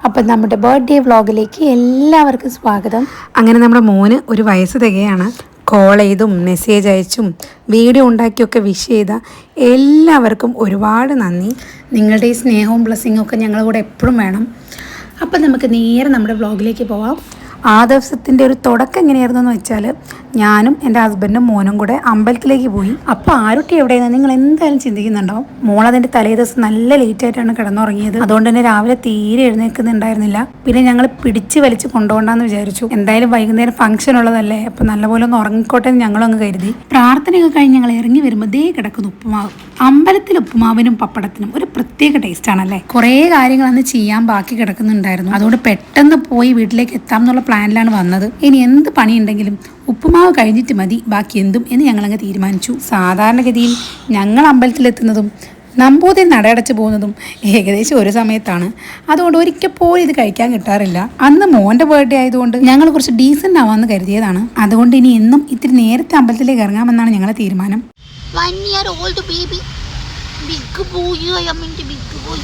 അപ്പം നമ്മുടെ ബർത്ത്ഡേ വ്ളോഗിലേക്ക് എല്ലാവർക്കും സ്വാഗതം. അങ്ങനെ നമ്മുടെ മോന് ഒരു വയസ്സ് തികയാണ്. കോൾ ചെയ്തും മെസ്സേജ് അയച്ചും വീഡിയോ ഉണ്ടാക്കിയൊക്കെ വിഷ് ചെയ്ത എല്ലാവർക്കും ഒരുപാട് നന്ദി. നിങ്ങളുടെ ഈ സ്നേഹവും ബ്ലെസ്സിങ്ങും ഒക്കെ ഞങ്ങളുടെ കൂടെ എപ്പോഴും വേണം. അപ്പം നമുക്ക് നേരെ നമ്മുടെ വ്ളോഗിലേക്ക് പോവാം. ആ ദിവസത്തിൻ്റെ ഒരു തുടക്കം എങ്ങനെയായിരുന്നു എന്ന് വെച്ചാൽ, ഞാനും എൻ്റെ ഹസ്ബൻഡും മോനും കൂടെ അമ്പലത്തിലേക്ക് പോയി. അപ്പോൾ ആരുട്ടി എവിടെയെന്ന് നിങ്ങൾ എന്തായാലും ചിന്തിക്കുന്നുണ്ടാവും. മോളതിൻ്റെ തലേ ദിവസം നല്ല ലേറ്റായിട്ടാണ് കിടന്നുറങ്ങിയത്. അതുകൊണ്ട് തന്നെ രാവിലെ തീരെ എഴുന്നേൽക്കുന്നുണ്ടായിരുന്നില്ല. പിന്നെ ഞങ്ങൾ പിടിച്ച് വലിച്ച് കൊണ്ടുപോകണ്ടെന്ന് വിചാരിച്ചു. എന്തായാലും വൈകുന്നേരം ഫംഗ്ഷൻ ഉള്ളതല്ലേ, അപ്പോൾ നല്ലപോലെ ഒന്ന് ഉറങ്ങിക്കോട്ടെ എന്ന് ഞങ്ങളങ്ങ് കരുതി. പ്രാർത്ഥനയൊക്കെ കഴിഞ്ഞ് ഞങ്ങൾ ഇറങ്ങി വരുമ്പോൾ ദേ കിടക്കുന്നു ഉപ്പുമാവ്. അമ്പലത്തിൽ ഉപ്പുമാവിനും പപ്പടത്തിനും ഒരു പ്രത്യേക ടേസ്റ്റ് ആണല്ലേ. കുറേ കാര്യങ്ങൾ അന്ന് ചെയ്യാൻ ബാക്കി കിടക്കുന്നുണ്ടായിരുന്നു. അതുകൊണ്ട് പെട്ടെന്ന് പോയി വീട്ടിലേക്ക് എത്താം എന്നുള്ള പ്ലാനിലാണ് വന്നത്. ഇനി എന്ത് പണിയുണ്ടെങ്കിലും ഉപ്പുമാവ് കഴിഞ്ഞിട്ട് മതി ബാക്കി എന്തും എന്ന് ഞങ്ങളങ്ങ് തീരുമാനിച്ചു. സാധാരണഗതിയിൽ ഞങ്ങൾ അമ്പലത്തിലെത്തുന്നതും നമ്പൂതിരി നടയടച്ച് പോകുന്നതും ഏകദേശം ഒരു സമയത്താണ്. അതുകൊണ്ട് ഒരിക്കൽ പോലും ഇത് കഴിക്കാൻ കിട്ടാറില്ല. അന്ന് മോൻ്റെ ബർത്ത്ഡേ ആയതുകൊണ്ട് ഞങ്ങൾ കുറച്ച് ഡീസൻ്റ് ആവാമെന്ന് കരുതിയതാണ്. അതുകൊണ്ട് ഇനി എന്നും ഇത്തിരി നേരത്തെ അമ്പലത്തിലേക്ക് ഇറങ്ങാമെന്നാണ് ഞങ്ങളുടെ തീരുമാനം. 1 year old baby, big boy. I am into big boy.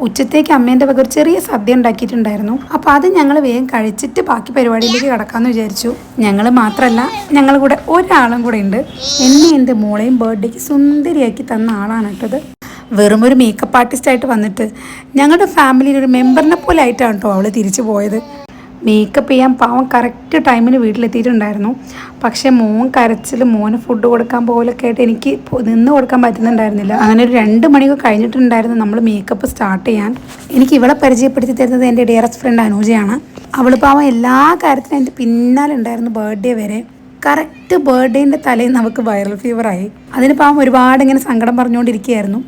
ഉച്ചത്തേക്ക് അമ്മേൻ്റെ വക ഒരു ചെറിയ സദ്യ ഉണ്ടാക്കിയിട്ടുണ്ടായിരുന്നു. അപ്പോൾ അത് ഞങ്ങൾ വേഗം കഴിച്ചിട്ട് ബാക്കി പരിപാടിയിലേക്ക് കിടക്കാമെന്ന് വിചാരിച്ചു. ഞങ്ങൾ മാത്രമല്ല, ഞങ്ങൾ കൂടെ ഒരാളും കൂടെ ഉണ്ട്. എന്നെ എൻ്റെ മോളെയും ബർത്ത്ഡേക്ക് സുന്ദരിയാക്കി തന്ന ആളാണ് കേട്ടത്. വെറും ഒരു മേക്കപ്പ് ആർട്ടിസ്റ്റായിട്ട് വന്നിട്ട് ഞങ്ങളുടെ ഫാമിലിയിൽ ഒരു മെമ്പറിനെ പോലെ ആയിട്ടാണ് കേട്ടോ അവൾ തിരിച്ചു പോയത്. മേക്കപ്പ് ചെയ്യാൻ പാവം കറക്റ്റ് ടൈമിന് വീട്ടിലെത്തിയിട്ടുണ്ടായിരുന്നു. പക്ഷേ മോൻ കരച്ചിൽ, മോന് ഫുഡ് കൊടുക്കാൻ പോലൊക്കെ ആയിട്ട് എനിക്ക് നിന്ന് കൊടുക്കാൻ പറ്റുന്നുണ്ടായിരുന്നില്ല. അങ്ങനെ ഒരു 2 മണിയൊക്കെ കഴിഞ്ഞിട്ടുണ്ടായിരുന്നു നമ്മൾ മേക്കപ്പ് സ്റ്റാർട്ട് ചെയ്യാൻ. എനിക്ക് ഇവളെ പരിചയപ്പെടുത്തി തരുന്നത് എൻ്റെ ഡിയറസ്റ്റ് ഫ്രണ്ട് അനുജയാണ്. അവൾ പാവം എല്ലാ കാര്യത്തിനും എൻ്റെ പിന്നാലെ ഉണ്ടായിരുന്നു ബർത്ത്ഡേ വരെ. കറക്റ്റ് ബർത്ത്ഡേൻ്റെ തലേന്ന് നമുക്ക് വൈറൽ ഫീവറായി. അതിന് പാവം ഒരുപാട് ഇങ്ങനെ സങ്കടം പറഞ്ഞുകൊണ്ടിരിക്കുകയായിരുന്നു.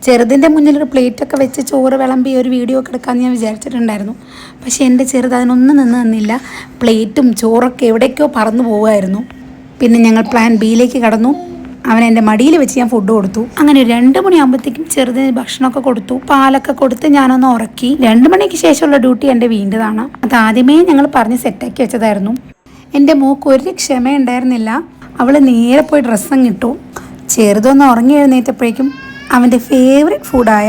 ചെറുതിൻ്റെ മുന്നിലൊരു പ്ലേറ്റൊക്കെ വെച്ച് ചോറ് വിളമ്പി ഒരു വീഡിയോ ഒക്കെ എടുക്കാമെന്ന് ഞാൻ വിചാരിച്ചിട്ടുണ്ടായിരുന്നു. പക്ഷേ എൻ്റെ ചെറുത് അതിനൊന്നും നിന്നില്ല. പ്ലേറ്റും ചോറൊക്കെ എവിടേക്കോ പറന്നു പോവുമായിരുന്നു. പിന്നെ ഞങ്ങൾ പ്ലാൻ ബിയിലേക്ക് കടന്നു. അവൻ എൻ്റെ മടിയിൽ വെച്ച് ഞാൻ ഫുഡ് കൊടുത്തു. അങ്ങനെ 2 മണിയാകുമ്പോഴത്തേക്കും ചെറുതിന് ഭക്ഷണമൊക്കെ കൊടുത്തു, പാലൊക്കെ കൊടുത്ത് ഞാനൊന്ന് ഉറക്കി. 2 മണിക്ക് ശേഷമുള്ള ഡ്യൂട്ടി എൻ്റെ വീണ്ടതാണ്. അതാദ്യമേ ഞങ്ങൾ പറഞ്ഞ് സെറ്റാക്കി വെച്ചതായിരുന്നു. എൻ്റെ മോൾക്ക് ഒരു ക്ഷമയുണ്ടായിരുന്നില്ല. അവൾ നേരെ പോയി ഡ്രസ്സങ്ങ് ഇട്ടു. ചെറുതൊന്ന് ഉറങ്ങി എഴുന്നേറ്റപ്പോഴേക്കും അവൻ്റെ ഫേവറേറ്റ് ഫുഡായ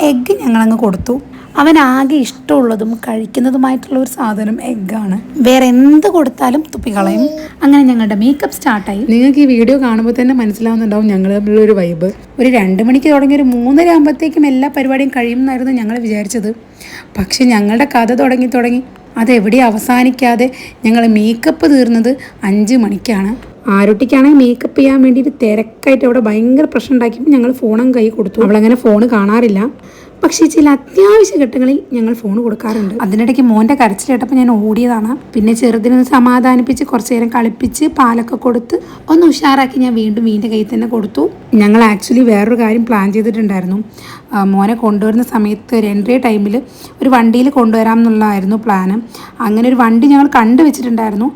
എഗ്ഗ് ഞങ്ങളങ്ങ് കൊടുത്തു. അവനാകെ ഇഷ്ടമുള്ളതും കഴിക്കുന്നതുമായിട്ടുള്ള ഒരു സാധനം എഗ്ഗാണ്. വേറെ എന്ത് കൊടുത്താലും തുപ്പിക്കളയും. അങ്ങനെ ഞങ്ങളുടെ മേക്കപ്പ് സ്റ്റാർട്ടായി. നിങ്ങൾക്ക് ഈ വീഡിയോ കാണുമ്പോൾ തന്നെ മനസ്സിലാവുന്നുണ്ടാവും ഞങ്ങൾ തമ്മിലൊരു വൈബ്. ഒരു 2 മണിക്ക് തുടങ്ങി ഒരു 3:30 ആകുമ്പോഴത്തേക്കും എല്ലാ പരിപാടിയും കഴിയുമെന്നായിരുന്നു ഞങ്ങൾ വിചാരിച്ചത്. പക്ഷെ ഞങ്ങളുടെ കഥ തുടങ്ങി അതെവിടെ അവസാനിക്കാതെ ഞങ്ങൾ മേക്കപ്പ് തീർന്നത് 5 മണിക്കാണ്. ആരുട്ടിക്കാണെങ്കിൽ മേക്കപ്പ് ചെയ്യാൻ വേണ്ടിയിട്ട് തിരക്കായിട്ട് അവിടെ ഭയങ്കര പ്രശ്നം ഉണ്ടാക്കിയപ്പോൾ ഞങ്ങൾ ഫോണും കൈ കൊടുത്തു. അവളങ്ങനെ ഫോൺ കാണാറില്ല. പക്ഷേ ചില അത്യാവശ്യ ഘട്ടങ്ങളിൽ ഞങ്ങൾ ഫോൺ കൊടുക്കാറുണ്ട്. അതിനിടയ്ക്ക് മോൻ്റെ കരച്ചിൽ കേട്ടപ്പോൾ ഞാൻ ഓടിയതാണ്. പിന്നെ ചെറുതിനൊന്ന് സമാധാനിപ്പിച്ച് കുറച്ച് നേരം കളിപ്പിച്ച് പാലൊക്കെ കൊടുത്ത് ഒന്ന് ഉഷാറാക്കി ഞാൻ വീണ്ടും വീൻ്റെ കയ്യിൽ തന്നെ കൊടുത്തു. ഞങ്ങൾ ആക്ച്വലി വേറൊരു കാര്യം പ്ലാൻ ചെയ്തിട്ടുണ്ടായിരുന്നു. മോനെ കൊണ്ടുവരുന്ന സമയത്ത് ഒരു എൻട്രി ടൈമിൽ ഒരു വണ്ടിയിൽ കൊണ്ടുവരാം എന്നുള്ളതായിരുന്നു പ്ലാന്. അങ്ങനെ ഒരു വണ്ടി ഞങ്ങൾ കണ്ടുവച്ചിട്ടുണ്ടായിരുന്നു.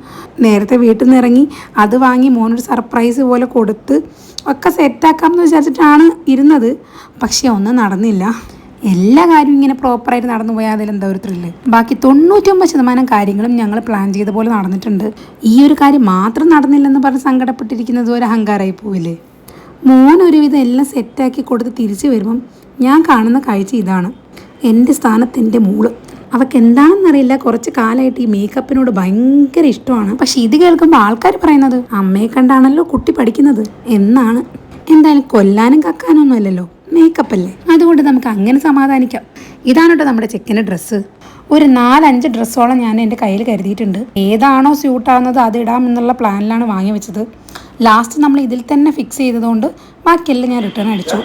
നേരത്തെ വീട്ടിൽ നിന്ന് ഇറങ്ങി അത് വാങ്ങി മോനൊരു സർപ്രൈസ് പോലെ കൊടുത്ത് ഒക്കെ സെറ്റാക്കാമെന്ന് വിചാരിച്ചിട്ടാണ് ഇരുന്നത്. പക്ഷേ ഒന്നും നടന്നില്ല. എല്ലാ കാര്യവും ഇങ്ങനെ പ്രോപ്പറായിട്ട് നടന്നു പോയാൽ അതിലെന്താ ഒരു ത്രില്ല്. ബാക്കി 99% കാര്യങ്ങളും ഞങ്ങൾ പ്ലാൻ ചെയ്ത പോലെ നടന്നിട്ടുണ്ട്. ഈ ഒരു കാര്യം മാത്രം നടന്നില്ലെന്ന് പറഞ്ഞ് സങ്കടപ്പെട്ടിരിക്കുന്നത് ഒരു അഹങ്കാരമായി പോവില്ലേ. മോൻ ഒരുവിധം എല്ലാം സെറ്റാക്കി കൊടുത്ത് തിരിച്ചു വരുമ്പം ഞാൻ കാണുന്ന കാഴ്ച ഇതാണ്. എൻ്റെ സ്ഥാനത്ത് എൻ്റെ മോള്. അവൾക്ക് എന്താണെന്നറിയില്ല, കുറച്ച് കാലമായിട്ട് ഈ മേക്കപ്പിനോട് ഭയങ്കര ഇഷ്ടമാണ്. പക്ഷെ ഇത് കേൾക്കുമ്പോൾ ആൾക്കാർ പറയുന്നത് അമ്മയെ കണ്ടാണല്ലോ കുട്ടി പഠിക്കുന്നത് എന്നാണ്. എന്തായാലും കൊല്ലാനും കക്കാനൊന്നും അല്ലല്ലോ, മേക്കപ്പ് അല്ലേ. അതുകൊണ്ട് നമുക്ക് അങ്ങനെ സമാധാനിക്കാം. ഇതാണ് കേട്ടോ നമ്മുടെ ചെക്കൻ്റെ ഡ്രസ്സ്. ഒരു 4-5 ഡ്രസ്സോളം ഞാൻ എൻ്റെ കയ്യിൽ കരുതിയിട്ടുണ്ട്. ഏതാണോ സ്യൂട്ടാവുന്നത് അത് ഇടാം എന്നുള്ള പ്ലാനിലാണ് വാങ്ങി വെച്ചത്. ലാസ്റ്റ് നമ്മൾ ഇതിൽ തന്നെ ഫിക്സ് ചെയ്തതുകൊണ്ട് ബാക്കിയെല്ലാം ഞാൻ റിട്ടേൺ അടിച്ചു.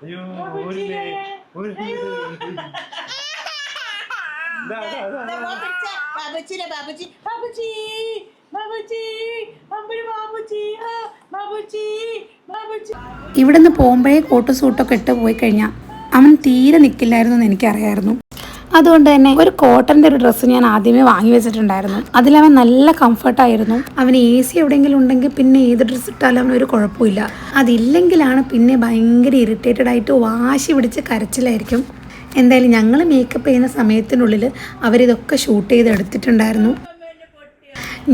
അയ്യോ ഊരില്ലേ ഇവിടുന്ന് പോകുമ്പോഴേ കോട്ടും സൂട്ടൊക്കെ ഇട്ട് പോയി കഴിഞ്ഞാൽ അവൻ തീരെ നിൽക്കില്ലായിരുന്നു എന്ന് എനിക്കറിയായിരുന്നു. അതുകൊണ്ട് തന്നെ ഒരു കോട്ടൻ്റെ ഒരു ഡ്രസ്സ് ഞാൻ ആദ്യമേ വാങ്ങി വെച്ചിട്ടുണ്ടായിരുന്നു. അതിലവൻ നല്ല കംഫർട്ടായിരുന്നു. അവന് എ സി എവിടെയെങ്കിലും ഉണ്ടെങ്കിൽ പിന്നെ ഏത് ഡ്രസ്സ് ഇട്ടാലും അവനൊരു കുഴപ്പമില്ല. അതില്ലെങ്കിലാണ് പിന്നെ ഭയങ്കര ഇറിറ്റേറ്റഡ് ആയിട്ട് വാശി പിടിച്ച് കരച്ചിലായിരിക്കും. എന്തായാലും ഞങ്ങൾ മേക്കപ്പ് ചെയ്യുന്ന സമയത്തിനുള്ളിൽ അവരിതൊക്കെ ഷൂട്ട് ചെയ്ത് എടുത്തിട്ടുണ്ടായിരുന്നു.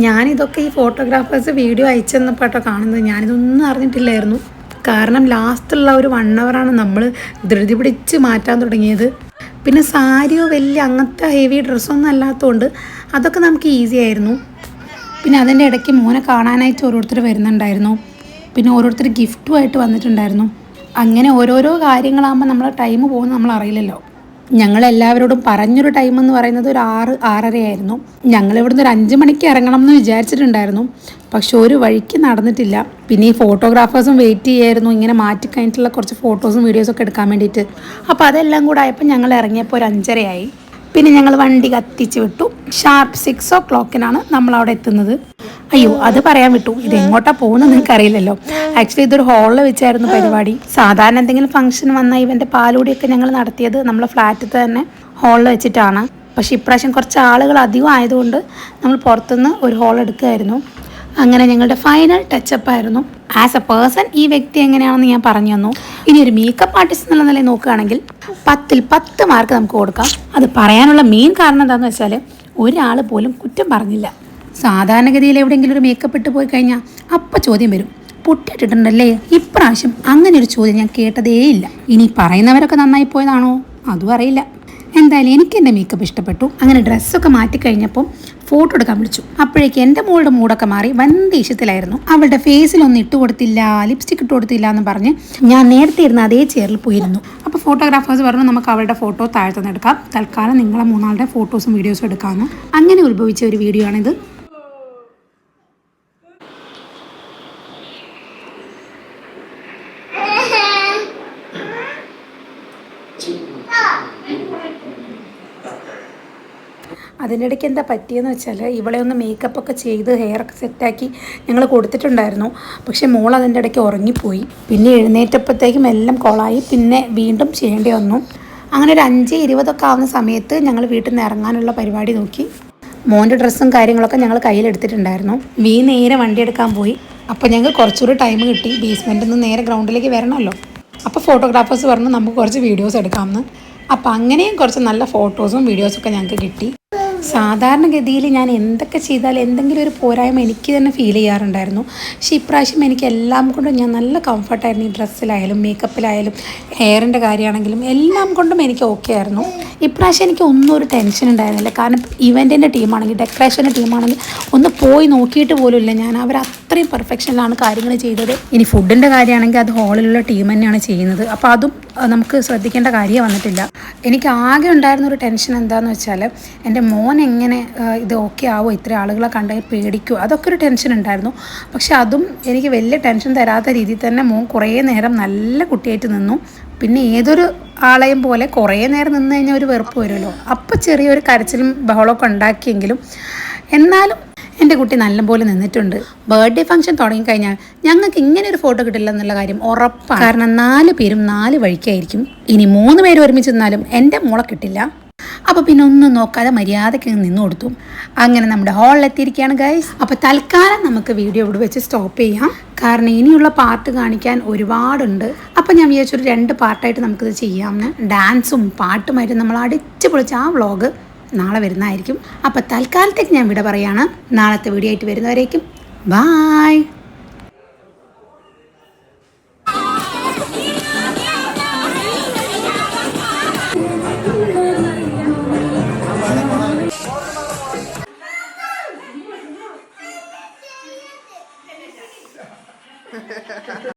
ഞാനിതൊക്കെ ഈ ഫോട്ടോഗ്രാഫേഴ്സ് വീഡിയോ അയച്ചെന്നപ്പോട്ടോ കാണുന്നത്. ഞാനിതൊന്നും അറിഞ്ഞിട്ടില്ലായിരുന്നു. കാരണം ലാസ്റ്റുള്ള ഒരു 1 ഹവറാണ് നമ്മൾ ധൃതി പിടിച്ച് മാറ്റാൻ തുടങ്ങിയത്. പിന്നെ സാരിയോ വലിയ അങ്ങനത്തെ ഹെവി ഡ്രസ്സൊന്നും അല്ലാത്തതുകൊണ്ട് അതൊക്കെ നമുക്ക് ഈസി ആയിരുന്നു. പിന്നെ അതിൻ്റെ ഇടയ്ക്ക് മോനെ കാണാനായിട്ട് ഓരോരുത്തർ വരുന്നുണ്ടായിരുന്നു. പിന്നെ ഓരോരുത്തർ ഗിഫ്റ്റുമായിട്ട് വന്നിട്ടുണ്ടായിരുന്നു. അങ്ങനെ ഓരോരോ കാര്യങ്ങളാകുമ്പോൾ നമ്മളെ ടൈം പോകുന്നത് നമ്മൾ അറിയില്ലല്ലോ. ഞങ്ങളെല്ലാവരോടും പറഞ്ഞൊരു ടൈം എന്ന് പറയുന്നത് ഒരു 6-6:30 ആയിരുന്നു. ഞങ്ങളിവിടുന്ന് ഒരു 5 മണിക്ക് ഇറങ്ങണം എന്ന് വിചാരിച്ചിട്ടുണ്ടായിരുന്നു. പക്ഷെ ഒരു വഴിക്ക് നടന്നിട്ടില്ല. പിന്നെ ഈ ഫോട്ടോഗ്രാഫേഴ്സും വെയിറ്റ് ചെയ്യായിരുന്നു ഇങ്ങനെ മാറ്റിക്കഴിഞ്ഞിട്ടുള്ള കുറച്ച് ഫോട്ടോസും വീഡിയോസൊക്കെ എടുക്കാൻ വേണ്ടിയിട്ട്. അപ്പോൾ അതെല്ലാം കൂടെ ആയപ്പോൾ ഞങ്ങൾ ഇറങ്ങിയപ്പോൾ ഒരു 5:30 ആയി. പിന്നെ ഞങ്ങൾ വണ്ടി കത്തിച്ച് വിട്ടു. ഷാർപ്പ് 6 o'clock നമ്മളവിടെ എത്തുന്നത്. അയ്യോ അത് പറയാൻ വിട്ടു. ഇത് എങ്ങോട്ടാണ് പോകുന്നത് നിങ്ങൾക്ക് അറിയില്ലല്ലോ. ആക്ച്വലി ഇതൊരു ഹാളിൽ വെച്ചായിരുന്നു പരിപാടി. സാധാരണ എന്തെങ്കിലും ഫംഗ്ഷൻ വന്നാൽ ഇവൻ്റെ പാലുകൂടിയൊക്കെ ഞങ്ങൾ നടത്തിയത് നമ്മളെ ഫ്ലാറ്റിൽ തന്നെ ഹാളിൽ വെച്ചിട്ടാണ്. പക്ഷേ ഇപ്രാവശ്യം കുറച്ച് ആളുകൾ അധികം ആയതുകൊണ്ട് നമ്മൾ പുറത്തുനിന്ന് ഒരു ഹാൾ എടുക്കുകയായിരുന്നു. അങ്ങനെ ഞങ്ങളുടെ ഫൈനൽ ടച്ചപ്പ് ആയിരുന്നു. ആസ് എ പേഴ്സൺ ഈ വ്യക്തി എങ്ങനെയാണെന്ന് ഞാൻ പറഞ്ഞു തന്നു. ഇനി ഒരു മേക്കപ്പ് ആർട്ടിസ്റ്റ് എന്നുള്ള നിലയിൽ നോക്കുകയാണെങ്കിൽ 10ൽ 10 മാർക്ക് നമുക്ക് കൊടുക്കാം. അത് പറയാനുള്ള മെയിൻ കാരണം എന്താണെന്ന് വെച്ചാൽ ഒരാൾ പോലും കുറ്റം പറഞ്ഞില്ല. സാധാരണഗതിയിൽ എവിടെയെങ്കിലും ഒരു മേക്കപ്പ് ഇട്ട് പോയി കഴിഞ്ഞാൽ അപ്പം ചോദ്യം വരും, പൊട്ടിയിട്ടിട്ടുണ്ടല്ലേ. ഇപ്രാവശ്യം അങ്ങനെ ഒരു ചോദ്യം ഞാൻ കേട്ടതേയില്ല. ഇനി പറയുന്നവരൊക്കെ നന്നായി പോയതാണോ അതും അറിയില്ല. എന്തായാലും എനിക്ക് എൻ്റെ മേക്കപ്പ് ഇഷ്ടപ്പെട്ടു. അങ്ങനെ ഡ്രസ്സൊക്കെ മാറ്റിക്കഴിഞ്ഞപ്പോൾ ഫോട്ടോ എടുക്കാൻ വിളിച്ചു. അപ്പോഴേക്ക് എൻ്റെ മോളുടെ മൂടൊക്കെ മാറി വൻ ദേഷ്യത്തിലായിരുന്നു. അവളുടെ ഫേസിലൊന്നും ഇട്ട് കൊടുത്തില്ല, ലിപ്സ്റ്റിക് ഇട്ട് കൊടുത്തില്ല എന്ന് പറഞ്ഞ് ഞാൻ നേരത്തെ ഇരുന്ന അതേ ചെയറിൽ പോയിരുന്നു. അപ്പോൾ ഫോട്ടോഗ്രാഫേഴ്സ് പറഞ്ഞു നമുക്ക് അവളുടെ ഫോട്ടോ താഴ്ത്തുനിന്ന് എടുക്കാം, തൽക്കാലം നിങ്ങളെ 3 ആളുടെ ഫോട്ടോസും വീഡിയോസും എടുക്കാമെന്ന്. അങ്ങനെ ഉത്ഭവിച്ച ഒരു വീഡിയോ ആണിത്. അതിൻ്റെ ഇടയ്ക്ക് എന്താ പറ്റിയെന്ന് വെച്ചാൽ ഇവളെ ഒന്ന് മേക്കപ്പൊക്കെ ചെയ്ത് ഹെയറൊക്കെ സെറ്റാക്കി ഞങ്ങൾ കൊടുത്തിട്ടുണ്ടായിരുന്നു. പക്ഷേ മോൾ അതിൻ്റെ ഇടയ്ക്ക് ഉറങ്ങിപ്പോയി. പിന്നെ എഴുന്നേറ്റപ്പോഴത്തേക്കും എല്ലാം കോളായി. പിന്നെ വീണ്ടും ചെയ്യേണ്ടി വന്നു. അങ്ങനെ ഒരു 5:20 ആവുന്ന സമയത്ത് ഞങ്ങൾ വീട്ടിൽ നിന്ന് ഇറങ്ങാനുള്ള പരിപാടി നോക്കി. മോൻ്റെ ഡ്രസ്സും കാര്യങ്ങളൊക്കെ ഞങ്ങൾ കയ്യിലെടുത്തിട്ടുണ്ടായിരുന്നു. നേരെ വണ്ടി എടുക്കാൻ പോയി. അപ്പോൾ ഞങ്ങൾക്ക് കുറച്ചുകൂടി ടൈം കിട്ടി. ബേസ്മെൻറ്റിൽ നിന്ന് നേരെ ഗ്രൗണ്ടിലേക്ക് വരണമല്ലോ. അപ്പോൾ ഫോട്ടോഗ്രാഫേഴ്സ് പറഞ്ഞു നമുക്ക് കുറച്ച് വീഡിയോസ് എടുക്കാമെന്ന്. അപ്പോൾ അങ്ങനെയും കുറച്ച് നല്ല ഫോട്ടോസും വീഡിയോസൊക്കെ ഞങ്ങൾക്ക് കിട്ടി. സാധാരണഗതിയിൽ ഞാൻ എന്തൊക്കെ ചെയ്താലും എന്തെങ്കിലും ഒരു പോരായ്മ എനിക്ക് തന്നെ ഫീൽ ചെയ്യാറുണ്ടായിരുന്നു. പക്ഷേ ഇപ്രാവശ്യം എനിക്ക് എല്ലാം കൊണ്ടും ഞാൻ നല്ല കംഫർട്ടായിരുന്നു. ഈ ഡ്രസ്സിലായാലും മേക്കപ്പിലായാലും ഹെയറിൻ്റെ കാര്യമാണെങ്കിലും എല്ലാം കൊണ്ടും എനിക്ക് ഓക്കെ ആയിരുന്നു. ഇപ്രാവശ്യം എനിക്ക് ഒന്നും ഒരു ടെൻഷൻ ഉണ്ടായിരുന്നില്ല. കാരണം ഇവൻറ്റിൻ്റെ ടീമാണെങ്കിൽ ഡെക്കറേഷൻ്റെ ടീമാണെങ്കിൽ ഒന്ന് പോയി നോക്കിയിട്ട് പോലുമില്ല ഞാൻ. അവർ അത്രയും പെർഫെക്ഷനിലാണ് കാര്യങ്ങൾ ചെയ്തത്. ഇനി ഫുഡിൻ്റെ കാര്യമാണെങ്കിൽ അത് ഹാളിലുള്ള ടീം തന്നെയാണ് ചെയ്യുന്നത്. അപ്പോൾ അതും നമുക്ക് ശ്രദ്ധിക്കേണ്ട കാര്യം വന്നിട്ടില്ല. എനിക്ക് ആകെ ഉണ്ടായിരുന്നൊരു ടെൻഷൻ എന്താണെന്ന് വെച്ചാൽ എൻ്റെ മോൻ എങ്ങനെ ഇത് ഓക്കെ ആവോ, ഇത്ര ആളുകളെ കണ്ടെങ്കിൽ പേടിക്കുമോ, അതൊക്കെ ഒരു ടെൻഷൻ ഉണ്ടായിരുന്നു. പക്ഷെ അതും എനിക്ക് വലിയ ടെൻഷൻ തരാത്ത രീതിയിൽ തന്നെ മോൻ കുറേ നേരം നല്ല കുട്ടിയായിട്ട് നിന്നു. പിന്നെ ഏതൊരു ആളെയും പോലെ കുറേ നേരം നിന്ന് കഴിഞ്ഞാൽ ഒരു വെറുപ്പ് വരുമല്ലോ. അപ്പോൾ ചെറിയൊരു കരച്ചിലും ബഹളമൊക്കെ ഉണ്ടാക്കിയെങ്കിലും എന്നാലും എൻ്റെ കുട്ടി നല്ലപോലെ നിന്നിട്ടുണ്ട്. ബർത്ത്ഡേ ഫംഗ്ഷൻ തുടങ്ങിക്കഴിഞ്ഞാൽ ഞങ്ങൾക്ക് ഇങ്ങനെ ഒരു ഫോട്ടോ കിട്ടില്ല എന്നുള്ള കാര്യം ഉറപ്പാണ്. കാരണം 4 പേരും 4 വഴിക്കായിരിക്കും. ഇനി 3 പേര് ഒരുമിച്ച് നിന്നാലും എൻ്റെ മോളെ കിട്ടില്ല. അപ്പോൾ പിന്നെ ഒന്നും നോക്കാതെ മര്യാദയ്ക്ക് നിന്ന് കൊടുത്തു. അങ്ങനെ നമ്മുടെ ഹാളിലെത്തിയിരിക്കുകയാണ് ഗൈസ്. അപ്പോൾ തൽക്കാലം നമുക്ക് വീഡിയോ ഇവിടെ വെച്ച് സ്റ്റോപ്പ് ചെയ്യാം. കാരണം ഇനിയുള്ള പാർട്ട് കാണിക്കാൻ ഒരുപാടുണ്ട്. അപ്പോൾ ഞാൻ വിചാരിച്ചൊരു 2 പാർട്ടായിട്ട് നമുക്കിത് ചെയ്യാമെന്ന്. ഡാൻസും പാട്ടുമായിട്ട് നമ്മൾ അടിച്ചു പൊളിച്ച ആ വ്ളോഗ് നാളെ വരുന്നതായിരിക്കും. അപ്പോൾ തൽക്കാലത്തേക്ക് ഞാൻ വിട പറയാണ്. നാളത്തെ വീഡിയോ ആയിട്ട് വരുന്നവരേക്കും ബായ്.